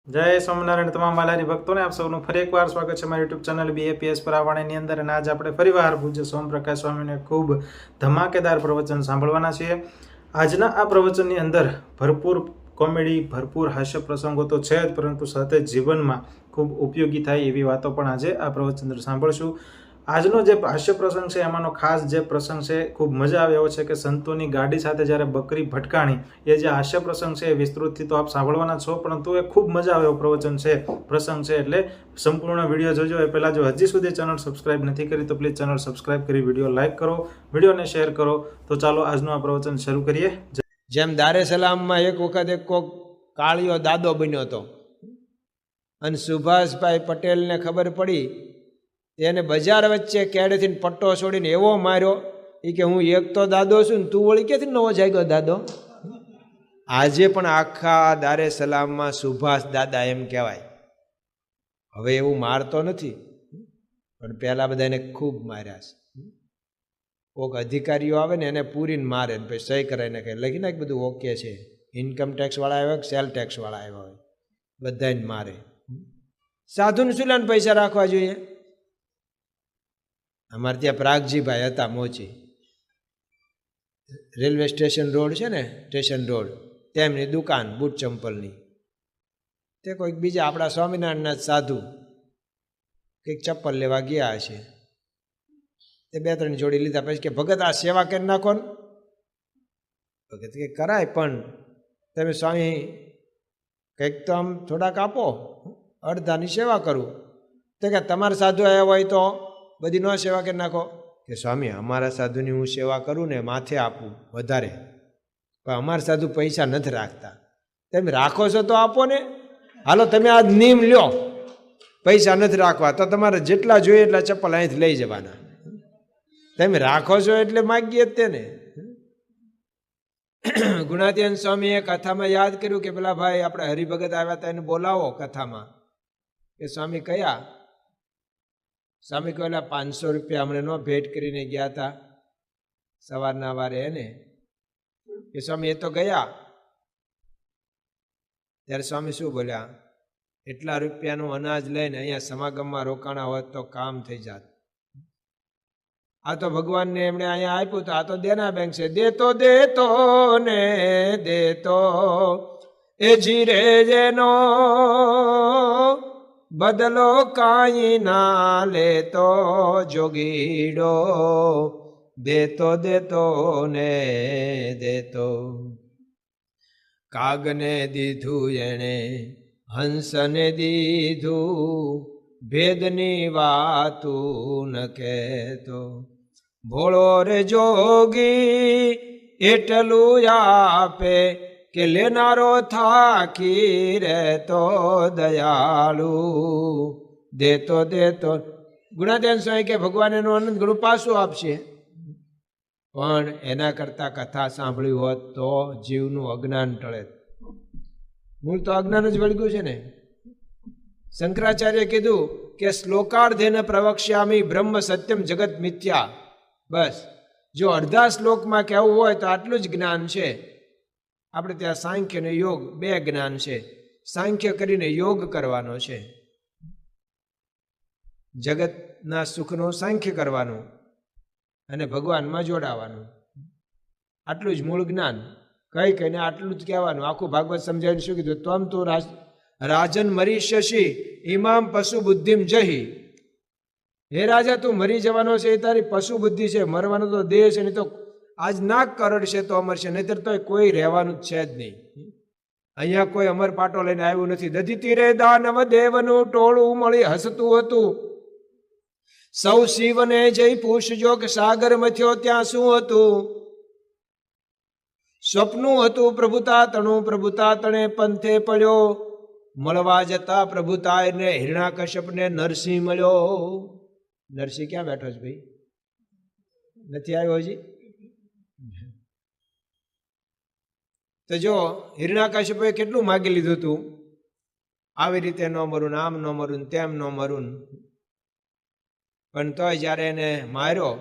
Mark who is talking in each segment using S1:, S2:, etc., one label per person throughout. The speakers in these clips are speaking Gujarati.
S1: જય સ્વામિનારાયણ તમામ વાલારી ભક્તોને આપ સૌનું ફરી એકવાર સ્વાગત છે મારી યુટ્યુબ ચેનલ BAPS પરાવાણીની અંદર. અને આજ આપણે ફરીવાર પૂજ્ય સોમપ્રકાશ સ્વામીને ખૂબ ધમાકેદાર પ્રવચન સાંભળવાના છીએ. આજના આ પ્રવચનની અંદર ભરપૂર કોમેડી, ભરપૂર હાસ્ય પ્રસંગો તો છે જ, પરંતુ સાથે જીવનમાં ખૂબ ઉપયોગી થાય એવી વાતો પણ આજે આ પ્રવચન અંદર સાંભળશું. આજનો જે હાસ્ય પ્રસંગ છે એમાંનો ખાસ જે પ્રસંગ છે ખૂબ મજા આવે એવો છે કે સંતોની ગાડી સાથે જ્યારે બકરી ભટકાણી, એ જે હાસ્ય પ્રસંગ છે એ વિસ્તૃતથી તો આપ સાંભળવાના છો, પરંતુ એ ખૂબ મજા આવે એવો પ્રવચન છે, પ્રસંગ છે. એટલે સંપૂર્ણ વિડીયો જોજો. એ પહેલાં જો હજી સુધી ચેનલ સબસ્ક્રાઇબ નથી કરી તો પ્લીઝ ચેનલ સબસ્ક્રાઇબ કરી વિડીયો લાઇક કરો, વિડીયોને શેર કરો. તો ચાલો આજનું આ પ્રવચન શરૂ કરીએ.
S2: જેમ દારે સલામમાં એક વખત એક કોક કાળિયો દાદો બન્યો હતો અને સુભાષભાઈ પટેલને ખબર પડી, એને બજાર વચ્ચે કેડેથી પટ્ટો છોડીને એવો માર્યો એ કે હું એક તો દાદો છું ને તું વળી ક્યાંથી નવો જાગ્યો દાદો. આજે પણ આખા દારે સલામમાં સુભાષ દાદા એમ કહેવાય. હવે એવું મારતો નથી, પણ પહેલાં બધા એને ખૂબ માર્યા છે. કોઈક અધિકારીઓ આવે ને એને પૂરીને મારે ને પછી સહી કરાવીને કહે લખી નાખ બધું ઓકે છે. ઇન્કમ ટેક્સવાળા આવ્યા કે સેલ ટેક્સવાળા આવ્યા હોય, બધાને મારે. સાધુને શું લાને પૈસા રાખવા જોઈએ. અમારે ત્યાં પ્રાગજીભાઈ હતા મોચી, રેલવે સ્ટેશન રોડ છે ને, સ્ટેશન રોડ, તેમની દુકાન બૂટ ચંપલની. તે કોઈક બીજા આપણા સ્વામિનારાયણના સાધુ કંઈક ચપ્પલ લેવા ગયા હશે, તે 2-3 જોડી લીધા. પછી કે ભગત આ સેવા કરી નાખો ને. ભગત કે કરાય, પણ તમે સ્વામી કંઈક તો આમ થોડાક આપો, અડધાની સેવા કરું. તો કે તમારા સાધુ આવ્યા હોય તો બધી ન સેવા કરી નાખો. કે સ્વામી અમારા સાધુની હું સેવા કરું ને માથે આપું વધારે, પણ અમારા સાધુ પૈસા નથી રાખતા. તમે રાખો છો તો આપો ને. હાલો તમે આ નિયમ લ્યો, પૈસા નથી રાખવા તો તમારે જેટલા જોઈએ એટલા ચપ્પલ અહીંથી લઈ જવાના. તમે રાખો છો એટલે માગીએ જ તેને. ગુણાતીયન સ્વામીએ કથામાં યાદ કર્યું કે પેલા ભાઈ આપણે હરિભગત આવ્યા હતા એને બોલાવો કથામાં. કે સ્વામી કયા? સ્વામી કહેલા 500 રૂપિયા હમણાં નો ભેટ કરીને ગયા હતા સવારના વારે એને. કે સ્વામી એ તો ગયા. ત્યારે સ્વામી શું બોલ્યા, એટલા રૂપિયાનું અનાજ લઈને અહીંયા સમાગમમાં રોકાણા હોત તો કામ થઈ જાત. આ તો ભગવાનને એમણે અહીંયા આપ્યું તો આ તો દેના બેંક છે. દેતો દેતો ને દેતો એ જીરે જેનો બદલો કાંઈ ના લેતો જોગીડો. દેતો દેતો ને દેતો. કાગને દીધું એણે હંસને દીધું, ભેદની વાતું ન કહેતો. ભોળો રે જોગી એટલું આપે કે લેનારો થાકી રહેતો દયાળુ. દેતો દેતો. ગુણાધ્યાન સ્વામી કે ભગવાન એનું આનંદ ઘણું પાછું આપશે, પણ એના કરતાં કથા સાંભળી હોત તો જીવનું અજ્ઞાન ટળે. મૂળ તો અજ્ઞાન જ વળગ્યું છે ને. શંકરાચાર્ય કીધું કે શ્લોકાર્ધેન પ્રવક્ષ્યામિ બ્રહ્મ સત્યમ જગત મિથ્યા. બસ જો અડધા શ્લોકમાં કહેવું હોય તો આટલું જ જ્ઞાન છે. આપણે ત્યાં સાંખ્ય અને યોગ 2 જ્ઞાન છે. સાંખ્ય કરીને યોગ કરવાનો છે, જગતના સુખનું સાંખ્ય કરવાનું અને ભગવાનમાં જોડાવાનું. આટલું જ મૂળ જ્ઞાન. કઈ કહીને આટલું જ કહેવાનું. આખું ભાગવત સમજાવીને શું કીધું, ત્વમ તો રાજન મરીષ્યસી ઇમામ પશુ બુદ્ધિમ જહી. હે રાજા તું મરી જવાનો છે એ તારી પશુ બુદ્ધિ છે, મરવાનો તો દેહ છે. નહીં તો આજ નાક કરડશે તો અમરશે, નહીતર તો કોઈ રહેવાનું જ છે જ નહીં. અહીંયા કોઈ અમર પાટો લઈને આવ્યું નથી. દધિતી રે દાનવ દેવનું ટોળું મળી હસતું હતું. સૌ શિવને જઈ પૂછજો કે સાગર મથ્યો ત્યાં શું હતું. સ્વપ્નું હતું પ્રભુતા તણું, પ્રભુતા તણે પંથે પડ્યો. મળવા જતા પ્રભુતા એને હિરણાકશ્યપને નરસિંહ મળ્યો. નરસિંહ ક્યાં બેઠો છે ભાઈ? નથી આવ્યો હજી? તો જો હિરણાકશ્યપે કેટલું માગી લીધું હતું, આવી રીતે ન મરું, આમ ન મરું, તેમ ન મરું. પણ તોય જ્યારે એને માર્યો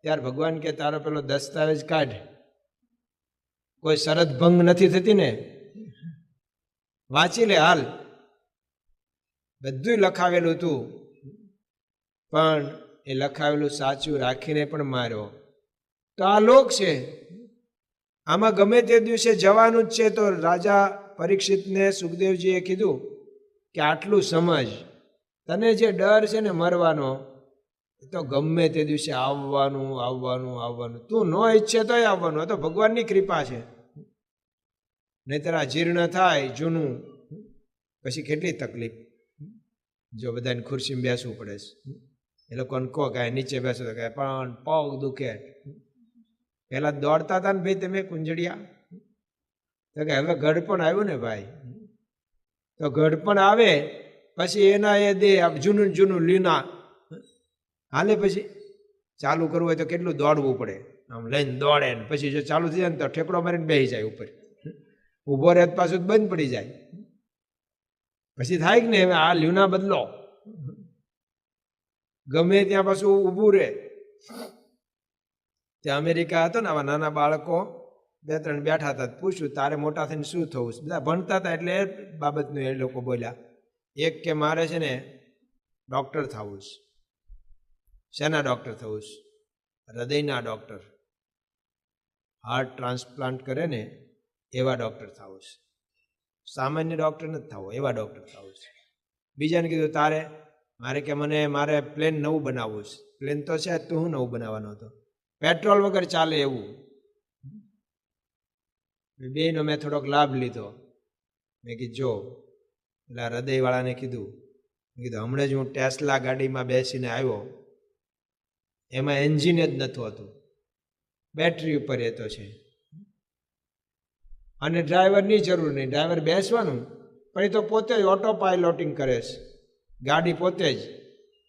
S2: ત્યારે ભગવાન કે તારો પેલો દસ્તાવેજ કાઢ, કોઈ શરત ભંગ નથી થતી ને, વાંચી લે હાલ. બધું લખાવેલું હતું, પણ એ લખાવેલું સાચું રાખીને પણ માર્યો. તો આ લોક છે, આમાં ગમે તે દિવસે જવાનું જ છે. તો રાજા પરીક્ષિતને સુખદેવજીએ કીધું કે આટલું સમજ, તને જે ડર છે ને મરવાનો, તો ગમે તે દિવસે આવવાનું આવવાનું આવવાનું, તું ન ઈચ્છે તોય આવવાનું. તો ભગવાનની કૃપા છે. નહીતર આ જીર્ણ થાય જૂનું, પછી કેટલી તકલીફ. જો બધાને ખુરશીમાં બેસવું પડે છે. એ લોકોને કહો કે નીચે બેસો તો કહે પણ પગ દુખે. પહેલા દોડતા હતા ને ભાઈ તમે કુંજડિયા, તો કે હવે ગઢપણ આવ્યું ને ભાઈ. તો ગઢપણ આવે પછી એના એ દે જૂનું જૂનું લીના હાલે, પછી ચાલુ કરવું હોય તો કેટલું દોડવું પડે. આમ લઈને દોડે ને પછી જો ચાલુ થઈ જાય ને તો ઠેકડો મારીને બેસી જાય ઉપર. ઊભો રહે પાછું બંધ પડી જાય. પછી થાય કે ને હવે આ લ્યુના બદલો, ગમે ત્યાં પાછું ઊભું રહે. ત્યાં અમેરિકા હતો ને, આવા નાના બાળકો 2-3 બેઠા હતા. પૂછ્યું તારે મોટા થઈને શું થવું છે? બધા ભણતા હતા એટલે એ બાબતનું એ લોકો બોલ્યા. એક કે મારે છે ને ડૉક્ટર થવું છે. શેના ડૉક્ટર થવું છે? હૃદયના ડૉક્ટર, હાર્ટ ટ્રાન્સપ્લાન્ટ કરે ને એવા ડૉક્ટર થવું છે. સામાન્ય ડૉક્ટર નથી થવું, એવા ડૉક્ટર થવું છે. બીજાને કીધું તારે? મારે પ્લેન નવું બનાવવું છે. પ્લેન તો છે, તું હું નવું બનાવવાનો હતો? પેટ્રોલ વગર ચાલે એવું. બેનો મેં થોડોક લાભ લીધો. મેં કીધું જો, એટલે હૃદયવાળાને કીધું હમણાં જ હું ટેસ્લા ગાડીમાં બેસીને આવ્યો, એમાં એન્જિન જ નહોતું હતું, બેટરી ઉપર એ તો છે. અને ડ્રાઈવરની જરૂર નહીં, ડ્રાઈવર બેસવાનું, પણ એ તો પોતે જ ઓટો પાયલોટિંગ કરે છે ગાડી પોતે જ.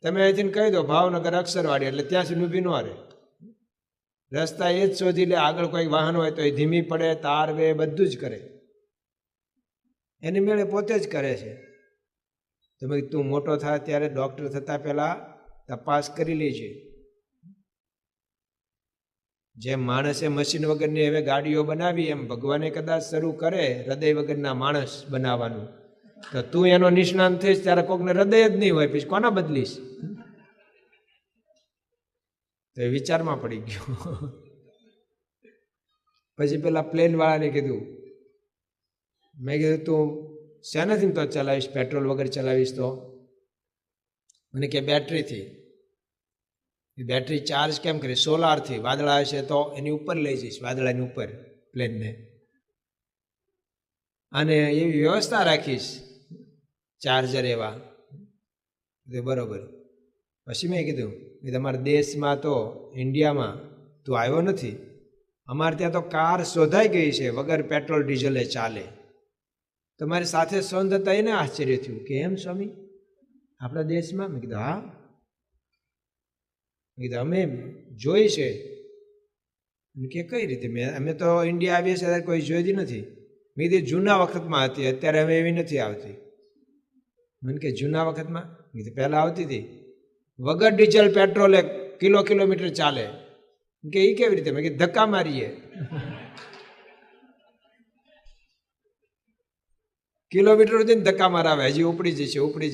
S2: તમે અહીંથી કહી દો ભાવનગર અક્ષરવાડી, એટલે ત્યાં સુધી ઊભી ન રહે. રસ્તા એ જ શોધી લે. આગળ કોઈ વાહન હોય તો એ ધીમી પડે, તાર વે બધું જ કરે. એની મેળે પોતે જ કરે છે. તમે તું મોટો થાય ત્યારે ડૉક્ટર થતાં પહેલાં તપાસ કરી લેજે. જેમ માણસે મશીન વગરની હવે ગાડીઓ બનાવી, એમ ભગવાને કદાચ શરૂ કરે હૃદય વગરના માણસ બનાવવાનું, તો તું એનો નિષ્ણાંત થઈશ ત્યારે કોકને હૃદય જ નહીં હોય, પછી કોના બદલીશ? તો એ વિચારમાં પડી ગયો. પછી પેલા પ્લેન વાળાને કીધું, મેં કીધું તું શેનાથી તો ચલાવીશ? પેટ્રોલ વગર ચલાવીશ તો? મને કે બેટરીથી. બેટરી ચાર્જ કેમ કરી? સોલારથી. વાદળા હશે તો એની ઉપર લઈ જઈશ, વાદળાની ઉપર પ્લેનને, અને એવી વ્યવસ્થા રાખીશ ચાર્જર એવા. બરોબર. પછી મેં કીધું કે તમારા દેશમાં તો ઇન્ડિયામાં તું આવ્યો નથી, અમારે ત્યાં તો કાર શોધાઈ ગઈ છે વગર પેટ્રોલ ડીઝલે ચાલે. તમારી સાથે સંત હતા એને આશ્ચર્ય થયું કે એમ સ્વામી આપણા દેશમાં? મેં કીધું હા. મેં કીધું અમે જોઈ છે. કે કઈ રીતે? અમે તો ઇન્ડિયા આવીએ છીએ ત્યારે કોઈ જોઈ નથી. મેં કીધું જૂના વખતમાં હતી, અત્યારે હવે એવી નથી આવતી. મને કે જૂના વખતમાં? મેં કીધું પહેલાં આવતી હતી વગર ડીઝલ પેટ્રોલે કિલોમીટર ચાલે. કે એ કેવી રીતે? મેં કીધું ધક્કા મારીએ. કિલોમીટર સુધી ધક્કા મારાવે, હજી ઉપડી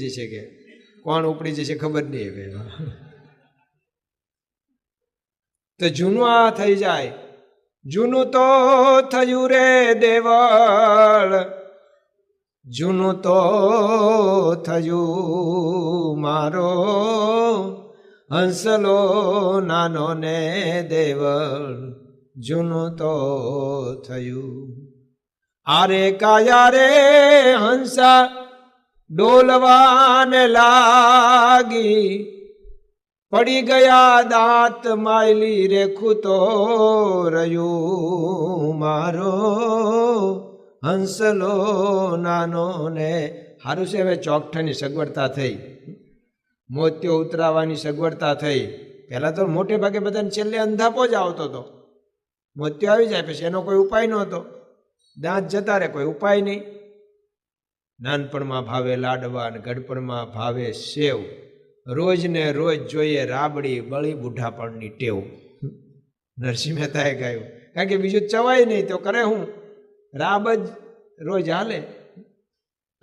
S2: જશે કે કોણ ઉપડી જશે ખબર નહીં હવે. તો જૂનું આ થઈ જાય. જૂનું તો થયું રે દેવળ, જૂનું તો થયું મારો હંસલો નાનો ને દેવળ, જૂનું તો થયું. આરે કાયા રે હંસા ડોલવાને લાગી, પડી ગયા દાંત માયલી રેખું તો રહ્યું મારો હંસલો નાનો ને. સારું છે હવે ચોકઠાની સગવડતા થઈ, મોતિયો ઉતરાવાની સગવડતા થઈ. પહેલાં તો મોટે ભાગે બધાને છેલ્લે અંધાપો જ આવતો હતો. મોતિયો આવી જાય પછી એનો કોઈ ઉપાય નહોતો. દાંત જતા રહે, કોઈ ઉપાય નહીં. નાનપણમાં ભાવે લાડવા અને ગડપણમાં ભાવે સેવ, રોજ ને રોજ જોઈએ રાબડી બળી બુઢાપણની ટેવ. નરસિંહ મહેતાએ ગાયું, કારણ કે બીજું ચવાય નહીં તો કરે હું, રાબ જ રોજ હાલે.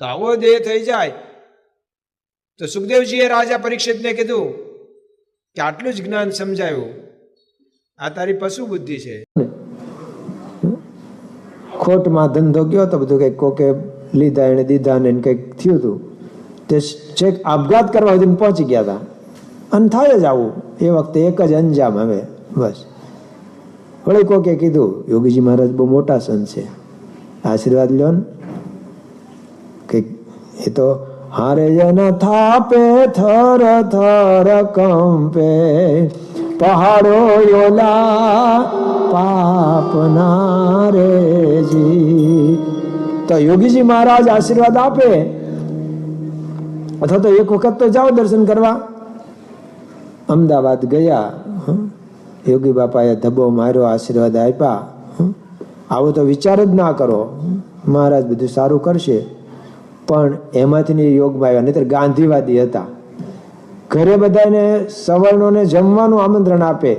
S2: તો આવો દેહ થઈ જાય તો સુખદેવજીએ રાજા પરીક્ષિતને કીધું કે આટલું જ જ્ઞાન સમજાયું, આ તારી પશુ બુદ્ધિ છે. ખોટમાં ધંધો ગયો તો બધું કંઈક કોકે લીધા એને દીધા ને કંઈક થયું હતું, તે છેક આપઘાત કરવા સુધી પહોંચી ગયા હતા. અને થાય જ આવું, એ વખતે એક જ અંજામ. હવે બસ વળી કોકે કીધું યોગીજી મહારાજ બહુ મોટા સંત છે, આશીર્વાદ લ્યો ને. કંઈક એ તો હારે જન થાપે થર થર કંપે પહાડો યોલા પાપના રેજી. તો યોગીજી મહારાજ આશીર્વાદ આપે, અથવા તો એક વખત તો જાઓ દર્શન કરવા. અમદાવાદ ગયા, યોગી બાપાએ ધબ્બો માર્યો, આશીર્વાદ આપ્યા. આવો તો વિચાર જ ના કરો, મહારાજ બધું સારું કરશે. પણ એમાંથી યોગમાં આવ્યા, નહીતર ગાંધીવાદી હતા. ઘરે બધાને સવર્ણોને જમવાનું આમંત્રણ આપે,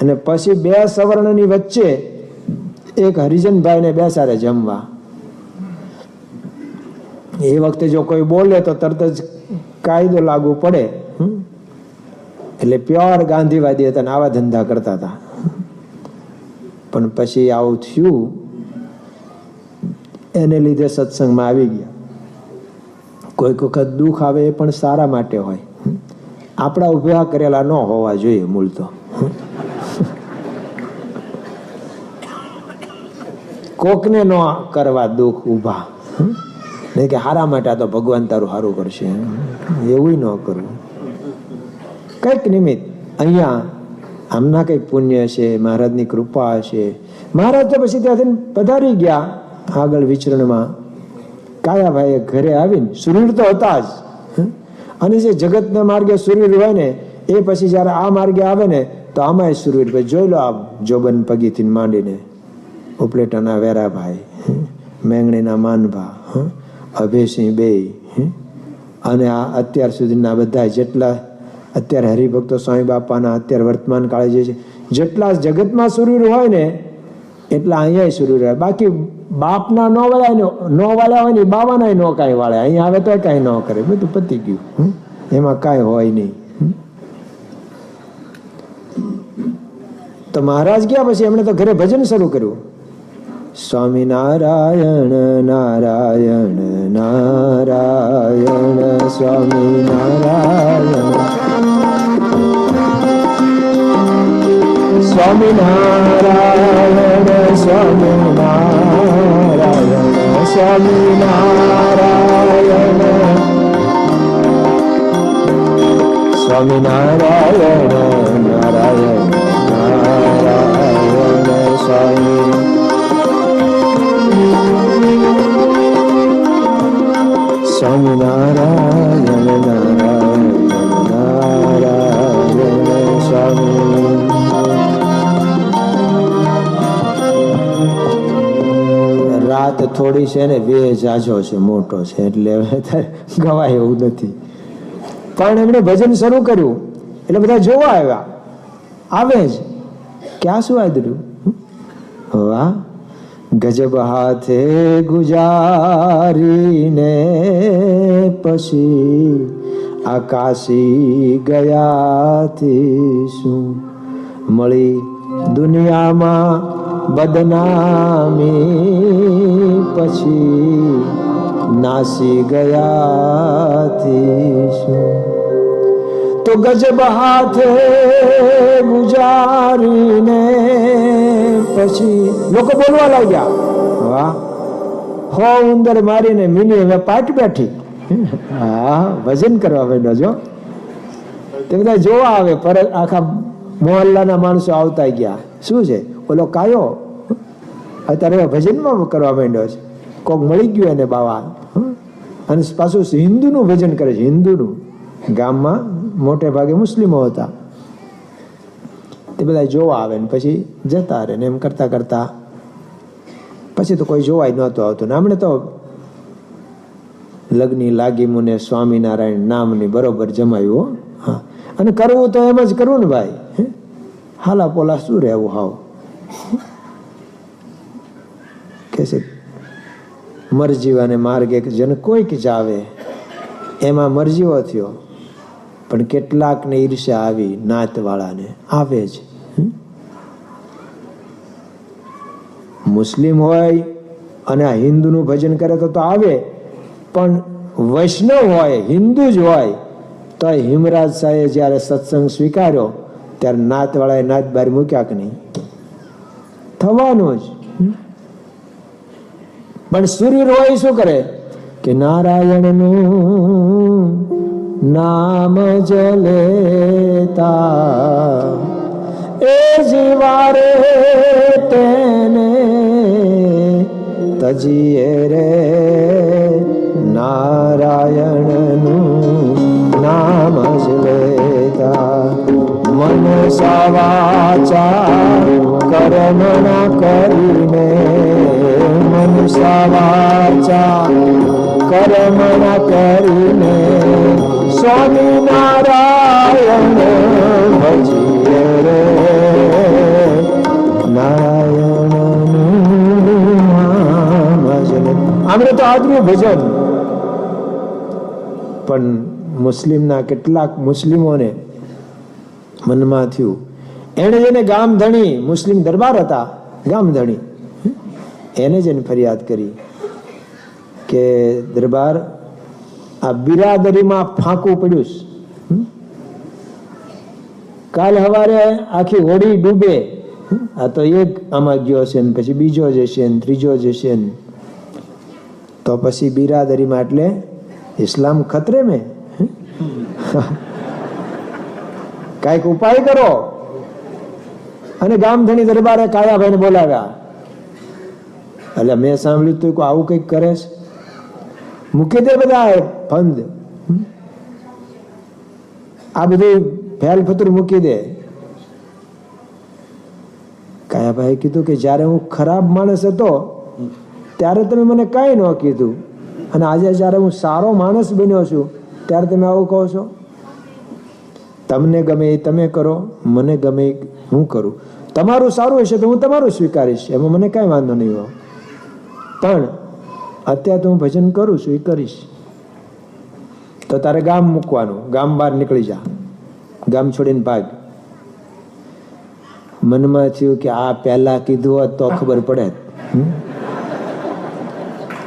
S2: અને પછી બે સવર્ણની વચ્ચે એક હરિજનભાઈને બેસાડે જમવા. એ વખતે જો કોઈ બોલે તો તરત જ કાયદો લાગુ પડે. એટલે પ્યોર ગાંધીવાદી હતા ને આવા ધંધા કરતા હતા. પણ પછી આવું થયું, એને લીધે સત્સંગમાં આવી ગયા. કોઈક વખત દુઃખ આવે એ પણ સારા માટે હોય, આપણા ઉભા કરેલા ન હોવા જોઈએ મૂળ તો. કોકને ન કરવા દુઃખ ઉભા, નહીં કે હારા માટે આ તો ભગવાન તારું સારું કરશે, એવું ન કરવું. કંઈક નિમિત્ત અહીંયા આમના કંઈક પુણ્ય હશે, મહારાજની કૃપા હશે. મહારાજ તો પછી ત્યાંથી પધારી ગયા આગળ વિચરણમાં. કાયાભાઈ ઘરે આવીને સુરીર તો હતા જ, અને જે જગતના માર્ગે સુરીર હોય ને એ પછી જયારે આ માર્ગે આવે ને તો આમાં સુરીર. જોઈ લો, આ જોબન પગીથી માંડીને ઉપલેટાના વેરાભાઈ, મેંગણીના માનભા, અભયસિંહ બે, અને આ અત્યાર સુધીના બધા જેટલા અત્યારે હરિભક્તો સ્વામી બાપાના અત્યારે વર્તમાન કાળે જે છે, જેટલા જગતમાં સુરીર હોય ને એટલા અહીંયા સુરીર હોય. બાકી બાપના નો વાળ્યા હોય ને બાવાના નો કાંઈ વાળે, અહીંયા આવે તો કાંઈ ન કરે, બધું પતી ગયું, એમાં કાંઈ હોય નહીં. તો મહારાજ ગયા પછી એમણે તો ઘરે ભજન શરૂ કર્યું. સ્વામી નારાયણ નારાયણ નારાયણ સ્વામી નારાયણ સ્વામી નારાયણ સ્વામી નારાયણ સ્વામી નારાયણ સ્વામી નારાયણ નારાયણ નારાયણ સ્વામી સ્વામિનારાયણ નારાયણ નારાયણ સ્વામી. રાત થોડી છે ને, બે જાજો છે, મોટો છે, એટલે ગવાય એવું નથી. પણ એમણે ભજન શરૂ કર્યું એટલે બધા જોવા આવ્યા. આવે જ ક્યાં શું આદર્યું, વાહ ગજબ હાથે ગુજારીને પછી આકાશી ગયાથી શું મળી દુનિયામાં બદનામી પછી નાસી ગયાથી શું. તો ગજબ હાથે ગુજારીને પછી લોકો બોલવા લાગ્યા, વાહ હો ઉંદર મારીને મીની હવે પાટ બેઠી. હા, ભજન કરવા માંડ્યો છો. તે બધા જોવા આવે, પર આખા મોહલ્લાના માણસો આવતા ગયા. શું છે ઓલો કાયો અત્યારે ભજનમાં કરવા માંડ્યો છે. કોક મળી ગયું એને બાવા, અને પાછું હિન્દુનું ભજન કરે છે. હિન્દુનું, ગામમાં મોટે ભાગે મુસ્લિમો હતા. તે બધા જોવા આવે ને પછી જતા રહે ને એમ કરતા કરતા પછી તો કોઈ જોવાય નહોતું આવતું. ને હમણે તો લગ્ની લાગી મુને સ્વામિનારાયણ નામની બરોબર જમાયું. હા, અને કરવું તો એમ જ કરવું ને ભાઈ, હાલા પોલા શું રહેવું હાવ. કે છે મરજીવાને માર્ગે જન કોઈક જાવે, એમાં મરજીઓ થયો, પણ કેટલાકને ઈર્ષ્યા આવી, નાતવાળાને આવે જ. મુસ્લિમ હોય અને આ હિન્દુનું ભજન કરે તો આવે, પણ વૈષ્ણવ હોય, હિન્દુ જ હોય તો હિમરાજ સાહેબે જ્યારે સત્સંગ સ્વીકાર્યો ત્યારે નાતવાળાએ નાત બહાર મૂક્યા કે નહીં? થવાનું જ. પણ સૂર્ય હોય શું કરે કે નારાયણનું નામ જલેતા એ જીવારે તેને તજીએ રે નારાયણનું નામ જ લેતા મન સવાચા કર્મ ના કરીને મન સવાચા કર્મ ના કરીને સ્વામિનારાયણ ભજીએ રે નારાયણનું નામ જ લેતા. આમરે તો આજનું ભજન. પણ મુસ્લિમના કેટલાક મુસ્લિમોને મનમાં થયું, એને જેને ગામધણી, મુસ્લિમ દરબાર હતા ગામધણી, એને જેને ફરિયાદ કરી કે દરબાર આ બિરાદરીમાં ફાંકું પડ્યું, કાલ સવારે આખી હોડી ડૂબે, આ તો એક આમાં ગયો છે ને પછી બીજો જશે ને ત્રીજો જશે ને, તો પછી બિરાદરીમાં એટલે ઇસ્લામ ખતરે મેં. કઈક ઉપાય કરો. અને ગામધણી દરબારે કાયાભાઈને બોલાવ્યા. એટલે મેં સાંભળ્યું તું આવું કઈક કરે છે, મૂકી દે બધા ફંદ, આ બધું ફેલ ફતુર મૂકી દે. કાયાભાઈ કીધું કે જ્યારે હું ખરાબ માણસ હતો ત્યારે તમે મને કાંઈ ન કીધું, અને આજે જ્યારે હું સારો માણસ બન્યો છું ત્યારે તમે આવું કહો છો. તમને ગમે એ તમે કરો, મને ગમે એ હું કરું. તમારું સારું હશે તો હું તમારું સ્વીકારીશ, એમાં મને કાંઈ વાંધો નહીં હોય, પણ અત્યારે તો હું ભજન કરું છું એ કરીશ. તો તારે ગામ મૂકવાનું, ગામ બહાર નીકળી જા, ગામ છોડીને ભાગ. મનમાં થયું કે આ પહેલા કીધું હોત તો ખબર પડે,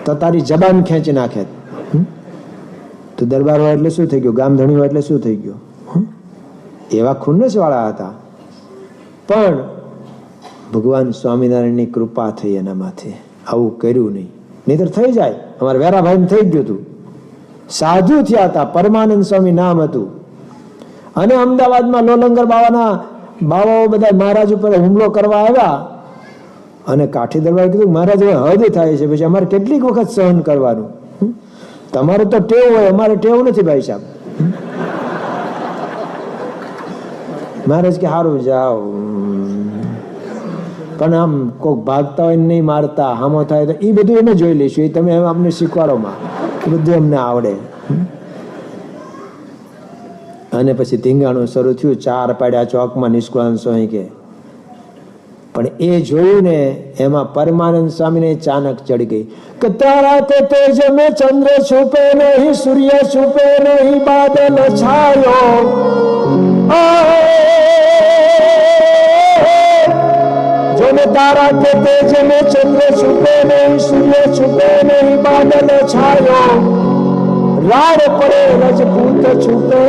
S2: તો તારી જબાન ખેંચી નાખે. તો દરબાર હોય એટલે શું થઈ ગયું, ગામધણી હોય એટલે શું થઈ ગયું? એવા ખુન્નસ વાળા હતા. પણ ભગવાન સ્વામિનારાયણની કૃપા થઈ એના માથે, આવું કર્યું નહીં, નહીતર થઈ જાય. અમારા વેરાભાઈ થઈ ગયું હતું, સાધુ થયા હતા, પરમાનંદ સ્વામી નામ હતું. અને અમદાવાદમાં લોલંગર બાવાના બાવાઓ બધા મહારાજ ઉપર હુમલો કરવા આવ્યા, અને કાઠી દરબાર કીધું મહારાજ હવે હદ થાય છે, પછી અમારે કેટલીક વખત સહન કરવાનું, તમારે તો ટેવ હોય, અમારે ટેવ નથી ભાઈ સાહેબ. મહારાજ કે સારું જાઓ, પણ આમ કોઈક ભાગતા હોય નહીં મારતા, હામો થાય તો એ બધું એને જોઈ લઈશું, એ તમે અમને શીખવાડોમાં, એ બધું અમને આવડે. અને પછી ધીંગાણું શરૂ થયું, 4 પાડ્યા ચોકમાં નિષ્કુળાનંદ સ્વામી કે. પણ એ જોયું ને એમાં પરમાનંદ સ્વામીને ચાનક ચડી ગઈ કે તારા તે તેજ મેં ચંદ્ર છુપે નહીં, સૂર્ય છુપે નહીં, બાદલ છાયો. જોને તારા કે તેજ મેં ચંદ્ર છુપે નહીં, સૂર્ય છુપે નહીં, બાદલ છાયો. રાડ પડે રજપૂત છુપે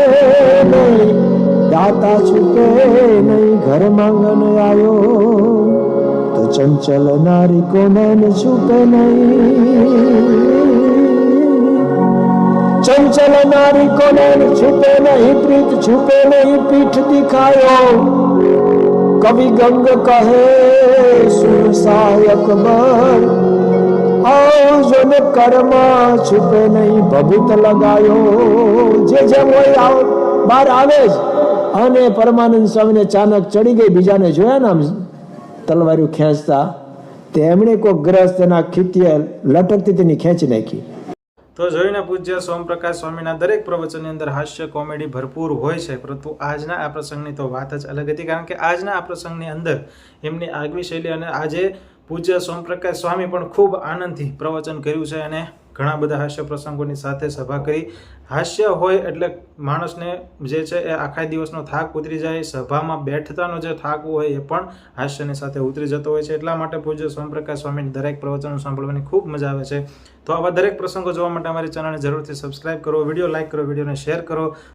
S2: નહીં, દાતા છુપે નહીં, ઘર માંગન આયો. તો ચંચલ નારી કો નૈન છુપે નહીં, ચંચલ નારી કો નૈન છુપે નહીં, પ્રીત છુપે નહીં, પીઠ દિખાયો. કવિ ગંગ કહે સુર સાય અકબર, જોને કર્મ છુપે નહીં, ભભૂત લગાયો. જે જેમ હોય બહાર આવે જ. અને પરમાનંદ સ્વામીને ચાનક ચડી ગઈ. બીજાને જોયા ને આમ તલવાર્યું ખેંચતા, તેમણે કોઈ ગ્રસ્ત એના ખીતીએ લટકતી તેની ખેંચી નાખી.
S1: તો જોઈને પૂજ્ય સોમપ્રકાશ સ્વામીના દરેક પ્રવચનની અંદર હાસ્ય કોમેડી ભરપૂર હોય છે, પરંતુ આજના આ પ્રસંગની તો વાત જ અલગ હતી. કારણ કે આજના આ પ્રસંગની અંદર એમની આગવી શૈલી, અને આજે પૂજ્ય સોમપ્રકાશ સ્વામી પણ ખૂબ આનંદથી પ્રવચન કર્યું છે અને ઘણા બધા હાસ્ય પ્રસંગોની સાથે સભા કરી. હાસ્ય હોય એટલે માણસને જે છે એ આખા દિવસનો થાક ઉતરી જાય, સભામાં બેઠતાનો જે થાક હોય એ પણ હાસ્યની સાથે ઉતરી જતો હોય છે. એટલા માટે પૂજ્ય સોમપ્રકાશ સ્વામીની દરેક પ્રવચનો સાંભળવાની ખૂબ મજા આવે છે. તો આવા દરેક પ્રસંગો જોવા માટે અમારી ચેનલને જરૂરથી સબસ્ક્રાઇબ કરો, વિડીયો લાઇક કરો, વિડીયોને શેર કરો.